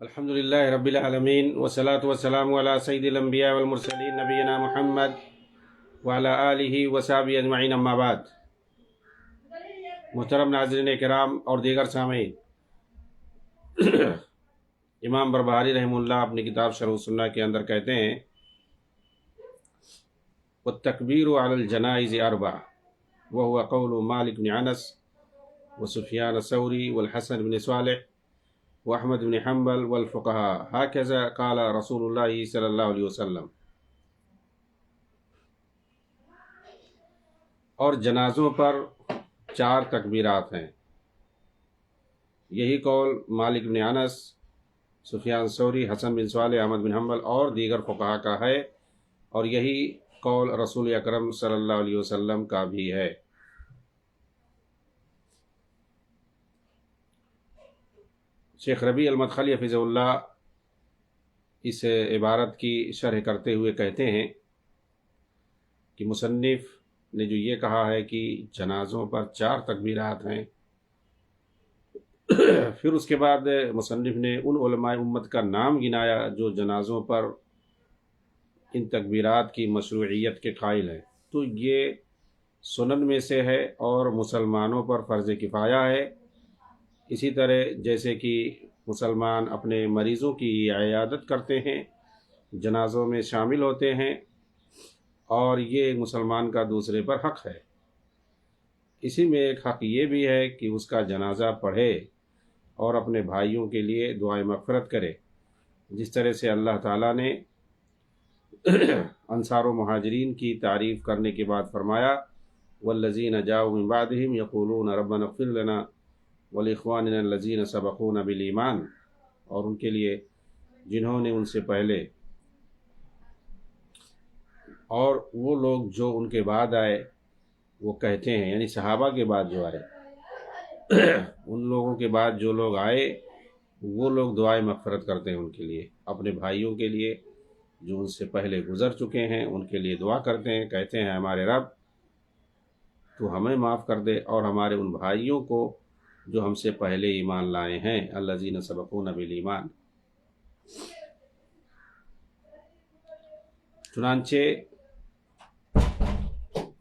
الحمدللہ رب العالمین والصلاة والسلام علی سید الانبیاء والمرسلین نبینا محمد وعلی آلہ وصحبہ اجمعین، اما بعد۔ محترم ناظرین کرام اور دیگر سامعین، امام بربہاری رحمہ اللہ اپنی کتاب شرح السنہ کے اندر کہتے ہیں والتکبیر علی الجنائز اربع وهو قول مالک بن انس وسفیان الثوری والحسن بن صالح واحمد بن حنبل والفقهاء هكذا قال رسول اللہ صلی اللہ علیہ وسلم۔ اور جنازوں پر 4 تکبیرات ہیں، یہی قول مالک بن انس، سفیان ثوری، حسن بن صالح، احمد بن حنبل اور دیگر فقہا کا ہے، اور یہی قول رسول اکرم صلی اللہ علیہ وسلم کا بھی ہے۔ شیخ ربیع المدخلی حفظہ اللہ اس عبارت کی شرح کرتے ہوئے کہتے ہیں کہ مصنف نے جو یہ کہا ہے کہ جنازوں پر 4 تکبیرات ہیں، پھر اس کے بعد مصنف نے ان علماء امت کا نام گنایا جو جنازوں پر ان تکبیرات کی مشروعیت کے قائل ہیں، تو یہ سنن میں سے ہے اور مسلمانوں پر فرض کفایہ ہے۔ اسی طرح جیسے کہ مسلمان اپنے مریضوں کی عیادت کرتے ہیں، جنازوں میں شامل ہوتے ہیں، اور یہ مسلمان کا دوسرے پر حق ہے۔ اسی میں ایک حق یہ بھی ہے کہ اس کا جنازہ پڑھے اور اپنے بھائیوں کے لیے دعائے مغفرت کرے، جس طرح سے اللہ تعالیٰ نے انصار و مہاجرین کی تعریف کرنے کے بعد فرمایا والذین جاؤوا من بعدہم یقولون ربنا اغفر لنا ولاخواننا الذین سبقونا بالایمان، اور ان کے لیے جنہوں نے ان سے پہلے اور وہ لوگ جو ان کے بعد آئے، وہ کہتے ہیں یعنی صحابہ کے بعد جو آئے، ان لوگوں کے بعد جو لوگ آئے وہ لوگ دعائے مغفرت کرتے ہیں ان کے لیے، اپنے بھائیوں کے لیے جو ان سے پہلے گزر چکے ہیں ان کے لیے دعا کرتے ہیں، کہتے ہیں ہمارے رب تو ہمیں معاف کر دے اور ہمارے ان بھائیوں کو جو ہم سے پہلے ایمان لائے ہیں، الذین سبقونا بالایمان۔ چنانچہ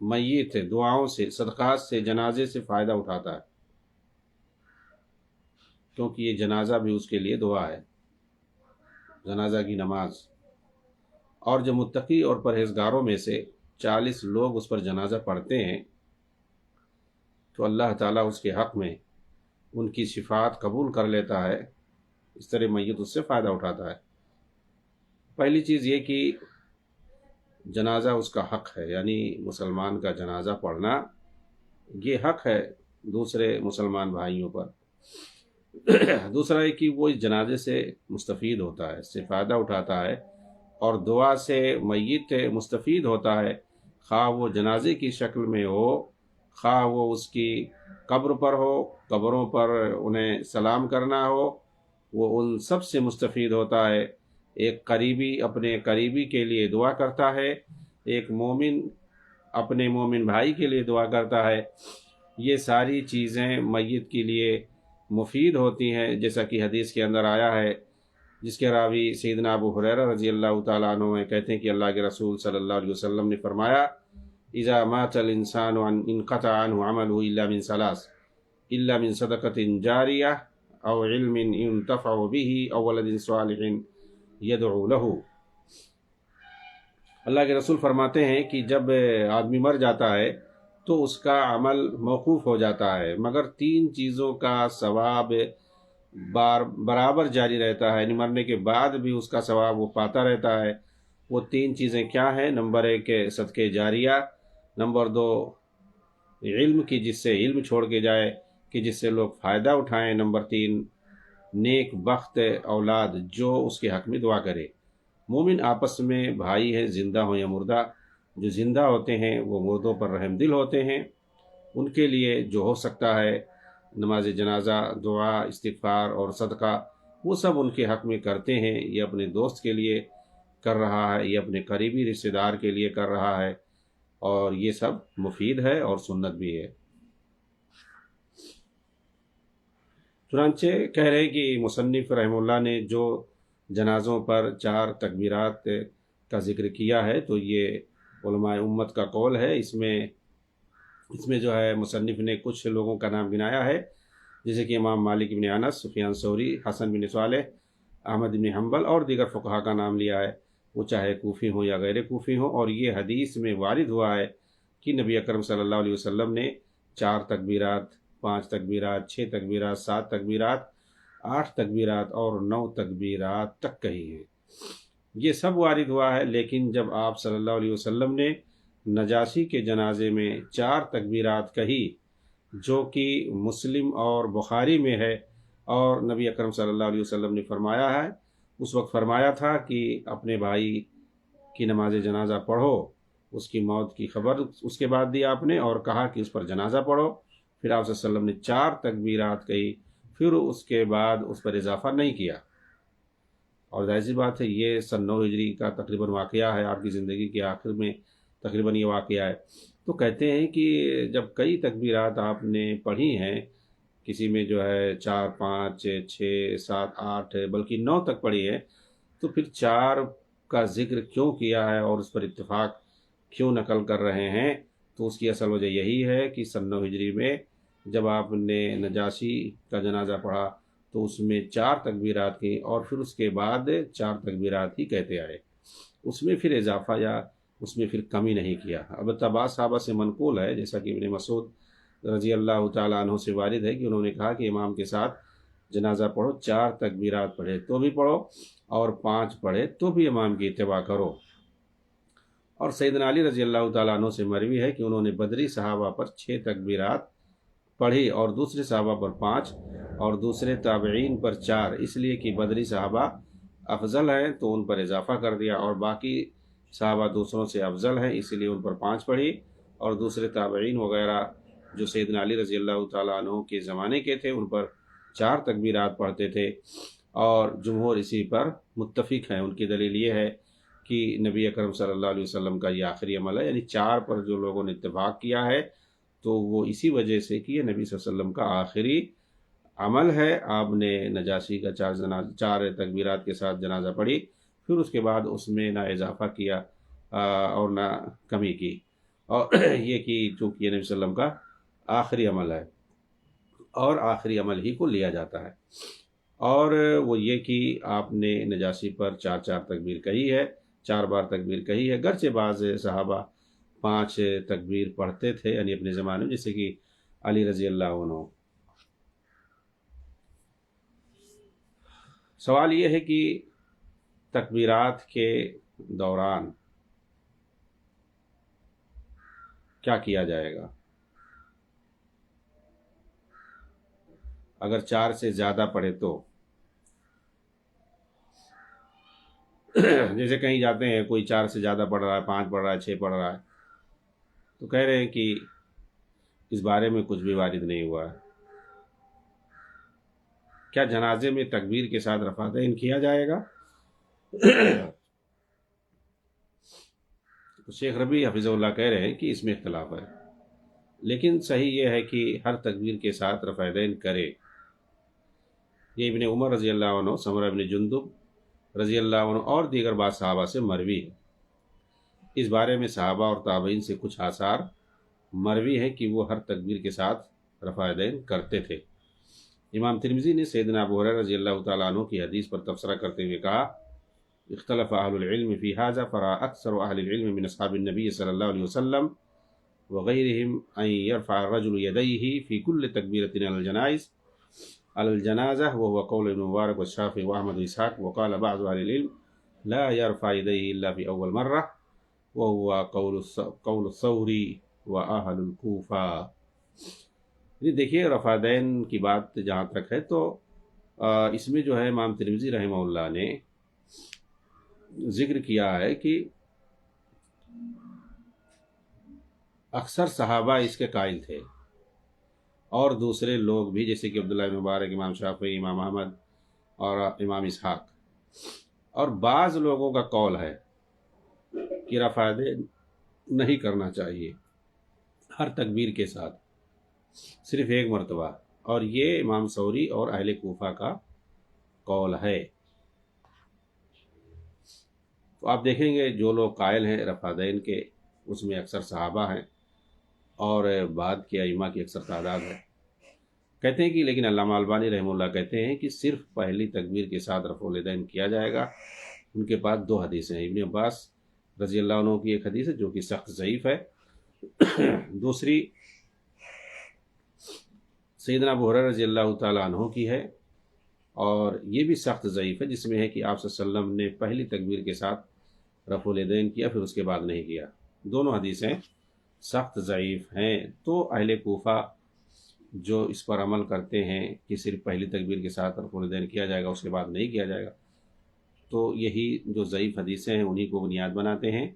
میت دعاؤں سے، صدقات سے، جنازے سے فائدہ اٹھاتا ہے، کیونکہ یہ جنازہ بھی اس کے لیے دعا ہے، جنازہ کی نماز۔ اور جب متقی اور پرہیزگاروں میں سے 40 لوگ اس پر جنازہ پڑھتے ہیں تو اللہ تعالیٰ اس کے حق میں ان کی شفاعت قبول کر لیتا ہے، اس طرح میت اس سے فائدہ اٹھاتا ہے۔ پہلی چیز یہ کہ جنازہ اس کا حق ہے، یعنی مسلمان کا جنازہ پڑھنا یہ حق ہے دوسرے مسلمان بھائیوں پر۔ دوسرا ہے کہ وہ اس جنازے سے مستفید ہوتا ہے، اس سے فائدہ اٹھاتا ہے، اور دعا سے میت مستفید ہوتا ہے، خواہ وہ جنازے کی شکل میں ہو، خواہ وہ اس کی قبر پر ہو، قبروں پر انہیں سلام کرنا ہو، وہ ان سب سے مستفید ہوتا ہے۔ ایک قریبی اپنے قریبی کے لیے دعا کرتا ہے، ایک مومن اپنے مومن بھائی کے لیے دعا کرتا ہے، یہ ساری چیزیں میت کے لیے مفید ہوتی ہیں، جیسا کہ حدیث کے اندر آیا ہے جس کے راوی سیدنا ابو ہریرہ رضی اللہ تعالیٰ عنہ کہتے ہیں کہ اللہ کے رسول صلی اللہ علیہ وسلم نے فرمایا اذا مات الانسان انقطع عنه عمله الا من 3 الا من صدقة جاریہ او علم ينتفع به او ولد صالح يدعو له۔ اللہ کے رسول فرماتے ہیں کہ جب آدمی مر جاتا ہے تو اس کا عمل موقوف ہو جاتا ہے، مگر 3 چیزوں کا ثواب برابر جاری رہتا ہے، یعنی مرنے کے بعد بھی اس کا ثواب وہ پاتا رہتا ہے۔ وہ 3 چیزیں کیا ہیں؟ نمبر 1 صدقے جاریہ، نمبر 2 علم کی جس سے علم چھوڑ کے جائے کہ جس سے لوگ فائدہ اٹھائیں، نمبر 3 نیک بخت اولاد جو اس کے حق میں دعا کرے۔ مومن آپس میں بھائی ہیں، زندہ ہوں یا مردہ، جو زندہ ہوتے ہیں وہ مردوں پر رحم دل ہوتے ہیں، ان کے لیے جو ہو سکتا ہے نماز جنازہ، دعا، استغفار اور صدقہ، وہ سب ان کے حق میں کرتے ہیں۔ یہ اپنے دوست کے لیے کر رہا ہے، یہ اپنے قریبی رشتہ دار کے لیے کر رہا ہے، اور یہ سب مفید ہے اور سنت بھی ہے۔ چنانچہ کہہ رہے ہیں کہ مصنف رحمہ اللہ نے جو جنازوں پر 4 تکبیرات کا ذکر کیا ہے تو یہ علماء امت کا قول ہے۔ اس میں جو ہے مصنف نے کچھ لوگوں کا نام گنایا ہے، جیسے کہ امام مالک بن انس، سفیان ثوری، حسن بن صالح، احمد بن حنبل اور دیگر فقہا کا نام لیا ہے، وہ چاہے کوفی ہوں یا غیر کوفی ہوں۔ اور یہ حدیث میں وارد ہوا ہے کہ نبی اکرم صلی اللہ علیہ وسلم نے 4 تکبیرات، 5 تکبیرات، 6 تکبیرات، 7 تکبیرات، 8 تکبیرات اور 9 تکبیرات تک کہی ہیں۔ یہ سب وارد ہوا ہے، لیکن جب آپ صلی اللہ علیہ وسلم نے نجاشی کے جنازے میں 4 تکبیرات کہی، جو کہ مسلم اور بخاری میں ہے، اور نبی اکرم صلی اللہ علیہ وسلم نے فرمایا ہے، اس وقت فرمایا تھا کہ اپنے بھائی کی نماز جنازہ پڑھو، اس کی موت کی خبر اس کے بعد دی آپ نے، اور کہا کہ اس پر جنازہ پڑھو۔ پھر آپ صلی اللہ علیہ وسلم نے 4 تکبیرات کہی، پھر اس کے بعد اس پر اضافہ نہیں کیا۔ اور ظاہر سی بات ہے یہ سن 9 ہجری کا تقریباً واقعہ ہے، آپ کی زندگی کے آخر میں تقریباً یہ واقعہ ہے۔ تو کہتے ہیں کہ جب کئی تکبیرات آپ نے پڑھی ہیں، کسی میں جو ہے 4، 5، 6، 7، 8 بلکہ 9 تک پڑھی ہے، تو پھر 4 کا ذکر کیوں کیا ہے اور اس پر اتفاق کیوں نقل کر رہے ہیں؟ تو اس کی اصل وجہ یہی ہے کہ سن 9 ہجری میں جب آپ نے نجاشی کا جنازہ پڑھا تو اس میں 4 تکبیرات کی، اور پھر اس کے بعد 4 تکبیرات ہی کہتے آئے، اس میں پھر اضافہ یا اس میں پھر کمی نہیں کیا۔ البتہ بعض صحابہ سے منقول ہے، جیسا کہ ابن مسعود رضی اللہ تعالیٰ عنہ سے وارد ہے کہ انہوں نے کہا کہ امام کے ساتھ جنازہ پڑھو، 4 تکبیرات پڑھے تو بھی پڑھو اور 5 پڑھے تو بھی امام کی اتباع کرو۔ اور سیدنا علی رضی اللہ تعالیٰ عنہ سے مروی ہے کہ انہوں نے بدری صحابہ پر 6 تکبیرات پڑھی اور دوسرے صحابہ پر 5 اور دوسرے تابعین پر 4، اس لیے کہ بدری صحابہ افضل ہیں تو ان پر اضافہ کر دیا، اور باقی صحابہ دوسروں سے افضل ہیں اس لیے ان پر 5 پڑھی، اور دوسرے تابعین وغیرہ جو سیدنا علی رضی اللہ تعالیٰ عنہ کے زمانے کے تھے ان پر 4 تکبیرات پڑھتے تھے۔ اور جمہور اسی پر متفق ہیں، ان کی دلیل یہ ہے کہ نبی اکرم صلی اللہ علیہ وسلم کا یہ آخری عمل ہے، یعنی 4 پر جو لوگوں نے اتفاق کیا ہے تو وہ اسی وجہ سے کہ یہ نبی صلی اللہ علیہ وسلم کا آخری عمل ہے۔ آپ نے نجاشی کا 4 تکبیرات کے ساتھ جنازہ پڑھی، پھر اس کے بعد اس میں نہ اضافہ کیا اور نہ کمی کی، اور یہ کہ چونکہ یہ نبی صلی اللہ علیہ وسلم کا آخری عمل ہے اور آخری عمل ہی کو لیا جاتا ہے۔ اور وہ یہ کہ آپ نے نجاشی پر 4 تکبیر کہی ہے، 4 بار تکبیر کہی ہے، گرچہ بعض صحابہ 5 تکبیر پڑھتے تھے، یعنی اپنے زمانے میں، جیسے کہ علی رضی اللہ عنہ۔ سوال یہ ہے کہ تکبیرات کے دوران کیا کیا جائے گا؟ اگر 4 سے زیادہ پڑھے تو، جیسے کہیں جاتے ہیں کوئی 4 سے زیادہ پڑھ رہا ہے، 5 پڑھ رہا ہے، 6 پڑھ رہا ہے، تو کہہ رہے ہیں کہ اس بارے میں کچھ بھی وارد نہیں ہوا ہے۔ کیا جنازے میں تکبیر کے ساتھ رفعتین کیا جائے گا؟ شیخ ربیع حفظہ اللہ کہہ رہے ہیں کہ اس میں اختلاف ہے، لیکن صحیح یہ ہے کہ ہر تکبیر کے ساتھ رفعتین کرے۔ یہ ابن عمر رضی اللہ عنہ، سمرہ بن جندب رضی اللہ عنہ اور دیگر بعض صحابہ سے مروی ہے۔ اس بارے میں صحابہ اور تابعین سے کچھ آثار مروی ہیں کہ وہ ہر تکبیر کے ساتھ رفعتین کرتے تھے۔ امام ترمذی نے سیدنا ابو ہریرہ رضی اللہ تعالیٰ عنہ کی حدیث پر تبصرہ کرتے ہوئے کہا: اختلف اہل العلم فی ھذا فرأى اکثر اہل العلم من اصحاب النبی صلی اللہ علیہ وسلم وغیرہم ان یرفع الرجل یدیہ فی کل تکبیرۃ علی الجنازہ وهو قول ابن مبارک والشافعی واحمد واسحاق، وقال بعض اہل العلم لا يرفع يديه الا في اول مرہ وهو قول الثوری واہل الکوفہ۔ دیکھیے رفعتین کی بات جہاں تک ہے تو اس میں جو ہے امام ترمذی رحمہ اللہ نے ذکر کیا ہے کہ اکثر صحابہ اس کے قائل تھے، اور دوسرے لوگ بھی جیسے کہ عبداللہ بن مبارک، امام شافعی، امام احمد اور امام اسحاق، اور بعض لوگوں کا قول ہے کہ رفعتین نہیں کرنا چاہیے ہر تکبیر کے ساتھ، صرف ایک مرتبہ، اور یہ امام ثوری اور اہل کوفہ کا قول ہے۔ تو آپ دیکھیں گے جو لوگ قائل ہیں رفع دین کے، اس میں اکثر صحابہ ہیں اور بعد کے ائمہ کی اکثر تعداد ہے۔ کہتے ہیں کہ لیکن علامہ البانی رحمہ اللہ کہتے ہیں کہ صرف پہلی تکبیر کے ساتھ رفع الیدین کیا جائے گا۔ ان کے پاس دو حدیثیں ہیں، ابن عباس رضی اللہ عنہ کی ایک حدیث ہے جو کہ سخت ضعیف ہے، دوسری سیدنا ابو ہریرہ رضی اللہ تعالیٰ عنہ کی ہے، اور یہ بھی سخت ضعیف ہے، جس میں ہے کہ آپ صلی اللہ علیہ وسلم نے پہلی تکبیر کے ساتھ رفع الیدین کیا، پھر اس کے بعد نہیں کیا۔ دونوں حدیثیں سخت ضعیف ہیں۔ تو اہل کوفہ جو اس پر عمل کرتے ہیں کہ صرف پہلی تکبیر کے ساتھ رفع الیدین کیا جائے گا، اس کے بعد نہیں کیا جائے گا، تو یہی جو ضعیف حدیثیں ہیں انہی کو بنیاد بناتے ہیں۔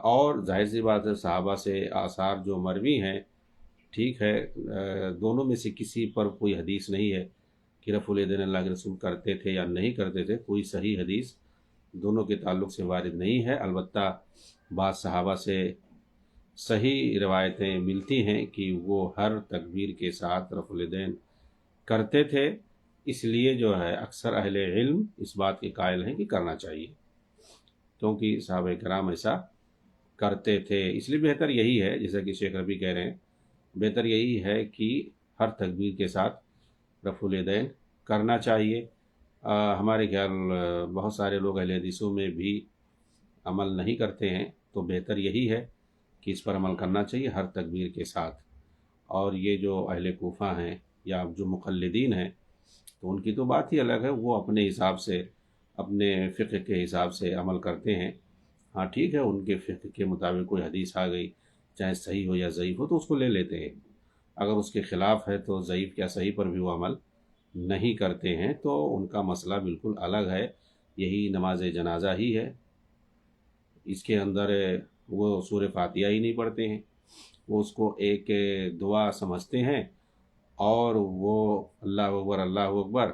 اور ظاہر سی بات ہے صحابہ سے آثار جو مروی ہیں، ٹھیک ہے، دونوں میں سے کسی پر کوئی حدیث نہیں ہے کہ رفع الیدین اللہ کے رسول کرتے تھے یا نہیں کرتے تھے، کوئی صحیح حدیث دونوں کے تعلق سے وارد نہیں ہے۔ البتہ بعض صحابہ سے صحیح روایتیں ملتی ہیں کہ وہ ہر تکبیر کے ساتھ رفع الیدین کرتے تھے، اس لیے جو ہے اکثر اہل علم اس بات کے قائل ہیں کہ کرنا چاہیے، کیونکہ صحابہ کرام ایسا کرتے تھے۔ اس لیے بہتر یہی ہے، جیسا کہ شیخ ربیع کہہ رہے ہیں، بہتر یہی ہے کہ ہر تکبیر کے ساتھ رفع الیدین کرنا چاہیے۔ ہمارے خیال بہت سارے لوگ اہل حدیثوں میں بھی عمل نہیں کرتے ہیں، تو بہتر یہی ہے کہ اس پر عمل کرنا چاہیے ہر تکبیر کے ساتھ۔ اور یہ جو اہل کوفہ ہیں یا جو مقلدین ہیں، تو ان کی تو بات ہی الگ ہے، وہ اپنے حساب سے، اپنے فقہ کے حساب سے عمل کرتے ہیں۔ ہاں ٹھیک ہے، ان کے فقہ کے مطابق کوئی حدیث آ گئی، چاہے صحیح ہو یا ضعیف ہو، تو اس کو لے لیتے ہیں۔ اگر اس کے خلاف ہے تو ضعیف یا صحیح پر بھی وہ عمل نہیں کرتے ہیں، تو ان کا مسئلہ بالکل الگ ہے۔ یہی نماز جنازہ ہی ہے، اس کے اندر وہ سورہ فاتحہ ہی نہیں پڑھتے ہیں، وہ اس کو ایک دعا سمجھتے ہیں، اور وہ اللہ اکبر اللہ اکبر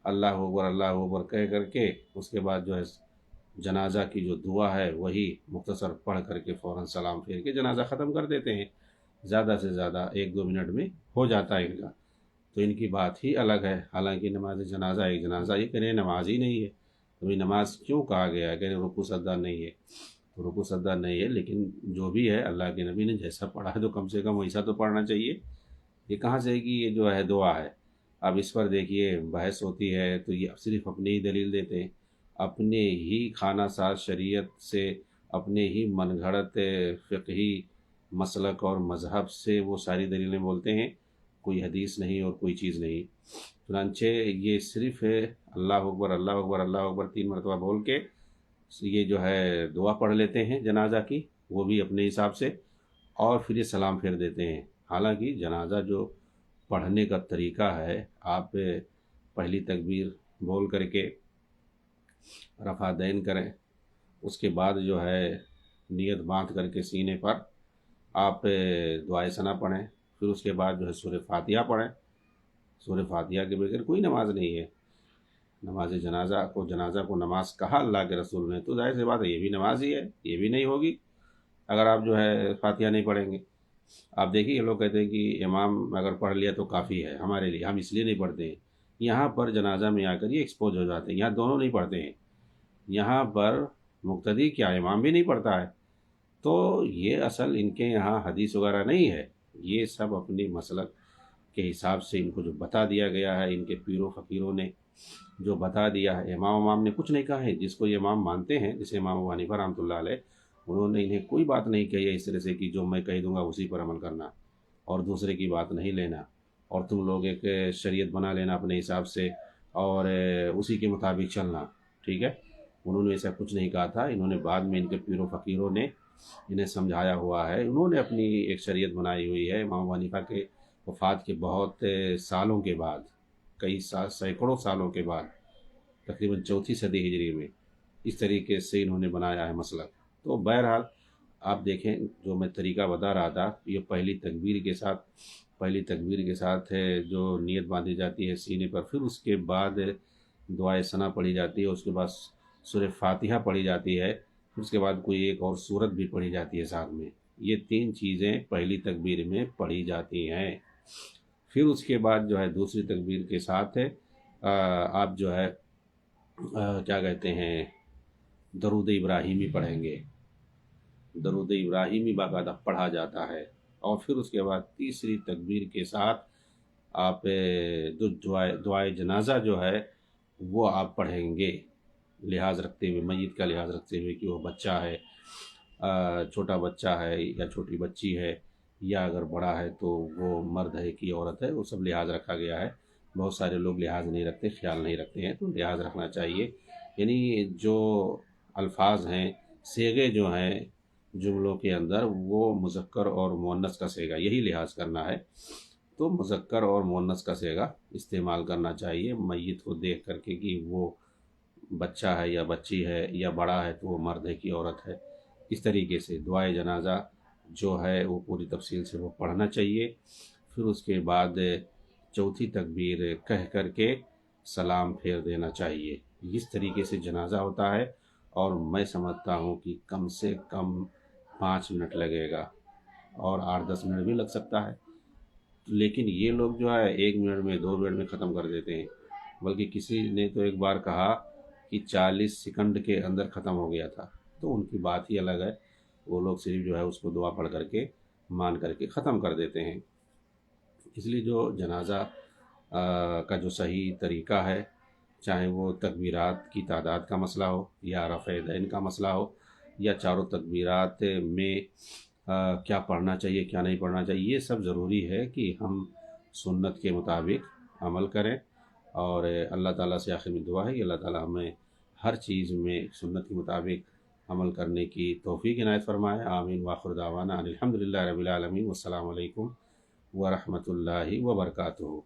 اللہ اکبر اللہ اکبر کہہ کر کے اس کے بعد جو ہے جنازہ کی جو دعا ہے وہی مختصر پڑھ کر کے فوراً سلام پھیر کے جنازہ ختم کر دیتے ہیں۔ زیادہ سے زیادہ 1-2 منٹ میں ہو جاتا ہے ان کا، تو ان کی بات ہی الگ ہے۔ حالانکہ نماز جنازہ ایک جنازہ یہ کہنے نماز ہی نہیں ہے، تو یہ نماز کیوں کہا گیا ہے؟ کہ رکوع سجدہ نہیں ہے، تو رکوع سجدہ نہیں ہے، لیکن جو بھی ہے اللہ کے نبی نے جیسا پڑھا ہے تو کم سے کم ویسا تو پڑھنا چاہیے۔ یہ کہاں سے کہ یہ جو ہے دعا ہے؟ اب اس پر دیکھیے بحث ہوتی ہے، تو یہ صرف اپنی ہی دلیل دیتے ہیں، اپنے ہی خانہ ساز شریعت سے، اپنے ہی من گھڑت فقہی مسلک اور مذہب سے وہ ساری دلیلیں بولتے ہیں، کوئی حدیث نہیں اور کوئی چیز نہیں۔ چنانچہ یہ صرف اللہ اکبر اللہ اکبر اللہ اکبر 3 مرتبہ بول کے یہ جو ہے دعا پڑھ لیتے ہیں جنازہ کی، وہ بھی اپنے حساب سے، اور پھر یہ سلام پھیر دیتے ہیں۔ حالانکہ جنازہ جو پڑھنے کا طریقہ ہے، آپ پہلی تکبیر بول کر کے رفع دین کریں، اس کے بعد جو ہے نیت باندھ کر کے سینے پر آپ دعائے ثنا پڑھیں، پھر اس کے بعد جو ہے سورہ فاتحہ پڑھیں۔ سورہ فاتحہ کے بغیر کوئی نماز نہیں ہے۔ نماز جنازہ کو نماز کہا اللہ کے رسول نے، تو ظاہر سی بات ہے یہ بھی نماز ہی ہے، یہ بھی نہیں ہوگی اگر آپ جو ہے فاتحہ نہیں پڑھیں گے۔ آپ دیکھیے یہ لوگ کہتے ہیں کہ امام اگر پڑھ لیا تو کافی ہے ہمارے لیے، ہم اس لیے نہیں پڑھتے ہیں۔ یہاں پر جنازہ میں آ کر یہ ایکسپوز ہو جاتے ہیں، یہاں دونوں نہیں پڑھتے ہیں، یہاں پر مقتدی کیا امام بھی نہیں پڑھتا ہے۔ تو یہ اصل ان کے یہاں حدیث وغیرہ نہیں ہے، یہ سب اپنی مسلک کے حساب سے ان کو جو بتا دیا گیا ہے، ان کے پیروں فقیروں نے جو بتا دیا ہے، امام نے کچھ نہیں کہا ہے۔ جس کو یہ امام مانتے ہیں، جیسے امام ابو حنیفہ رحمۃ اللہ علیہ، انہوں نے انہیں کوئی بات نہیں کہی ہے اس طرح سے کہ جو میں کہہ دوں گا اسی پر عمل کرنا اور دوسرے کی بات نہیں لینا، اور تم لوگ ایک شریعت بنا لینا اپنے حساب سے اور اسی کے مطابق چلنا، ٹھیک ہے۔ انہوں نے ایسا کچھ نہیں کہا تھا، انہوں نے بعد میں ان کے پیروں فقیروں نے انہیں سمجھایا ہوا ہے، انہوں نے اپنی ایک شریعت بنائی ہوئی ہے۔ امام ابو حنیفہ کے وفات کے بہت سالوں کے بعد، کئی سینکڑوں سالوں کے بعد، تقریباً 4 صدی ہجری میں اس طریقے سے انہوں نے بنایا ہے مسلک۔ تو بہرحال آپ دیکھیں جو میں طریقہ بتا رہا تھا، یہ پہلی تکبیر کے ساتھ جو نیت باندھی جاتی ہے سینے پر، پھر اس کے بعد دعائے ثنا پڑھی جاتی ہے، اس کے بعد سورہ فاتحہ پڑھی جاتی ہے، پھر اس کے بعد کوئی ایک اور سورت بھی پڑھی جاتی ہے ساتھ میں۔ یہ 3 چیزیں پہلی تکبیر میں پڑھی جاتی ہیں۔ پھر اس کے بعد جو ہے دوسری تکبیر کے ساتھ آپ جو ہے کیا کہتے ہیں درود ابراہیمی پڑھیں گے، درود ابراہیمی باقاعدہ پڑھا جاتا ہے، اور پھر اس کے بعد تیسری تکبیر کے ساتھ آپ جو دعائے جنازہ جو ہے وہ آپ پڑھیں گے، لحاظ رکھتے ہوئے، میت کا لحاظ رکھتے ہوئے کہ وہ بچہ ہے، چھوٹا بچہ ہے یا چھوٹی بچی ہے، یا اگر بڑا ہے تو وہ مرد ہے کہ عورت ہے، وہ سب لحاظ رکھا گیا ہے۔ بہت سارے لوگ لحاظ نہیں رکھتے، خیال نہیں رکھتے ہیں، تو لحاظ رکھنا چاہیے۔ یعنی جو الفاظ ہیں، صیغے جو ہیں جملوں کے اندر، وہ مذکر اور مؤنث کا صیغہ یہی لحاظ کرنا ہے، تو مذکر اور مؤنث کا صیغہ استعمال کرنا چاہیے میت کو دیکھ کر کے کہ وہ بچہ ہے یا بچی ہے، یا بڑا ہے تو وہ مرد ہے کہ عورت ہے۔ اس طریقے سے دعائے جنازہ جو ہے وہ پوری تفصیل سے وہ پڑھنا چاہیے۔ پھر اس کے بعد چوتھی تکبیر کہہ کر کے سلام پھیر دینا چاہیے۔ اس طریقے سے جنازہ ہوتا ہے، اور میں سمجھتا ہوں کہ کم سے کم 5 منٹ لگے گا، اور 8-10 منٹ بھی لگ سکتا ہے، لیکن یہ لوگ جو ہے 1 منٹ میں 2 منٹ میں ختم کر دیتے ہیں۔ بلکہ کسی نے تو ایک بار کہا کہ 40 سیکنڈ کے اندر ختم ہو گیا تھا، تو ان کی بات ہی الگ ہے۔ وہ لوگ صرف جو ہے اس کو دعا پڑھ کر کے مان کر کے ختم کر دیتے ہیں۔ اس لیے جو جنازہ کا جو صحیح طریقہ ہے، چاہے وہ تکبیرات کی تعداد کا مسئلہ ہو، یا رفع دین کا مسئلہ ہو، یا چاروں تکبیرات میں کیا پڑھنا چاہیے کیا نہیں پڑھنا چاہیے، یہ سب ضروری ہے کہ ہم سنت کے مطابق عمل کریں۔ اور اللہ تعالیٰ سے آخر میں دعا ہے کہ اللہ تعالیٰ ہمیں ہر چیز میں سنت کے مطابق عمل کرنے کی توفیق عنایت فرمائے۔ آمین۔ وآخر دعوانا ان الحمد للہ رب العالمین، والسلام علیکم ورحمۃ اللہ وبرکاتہ۔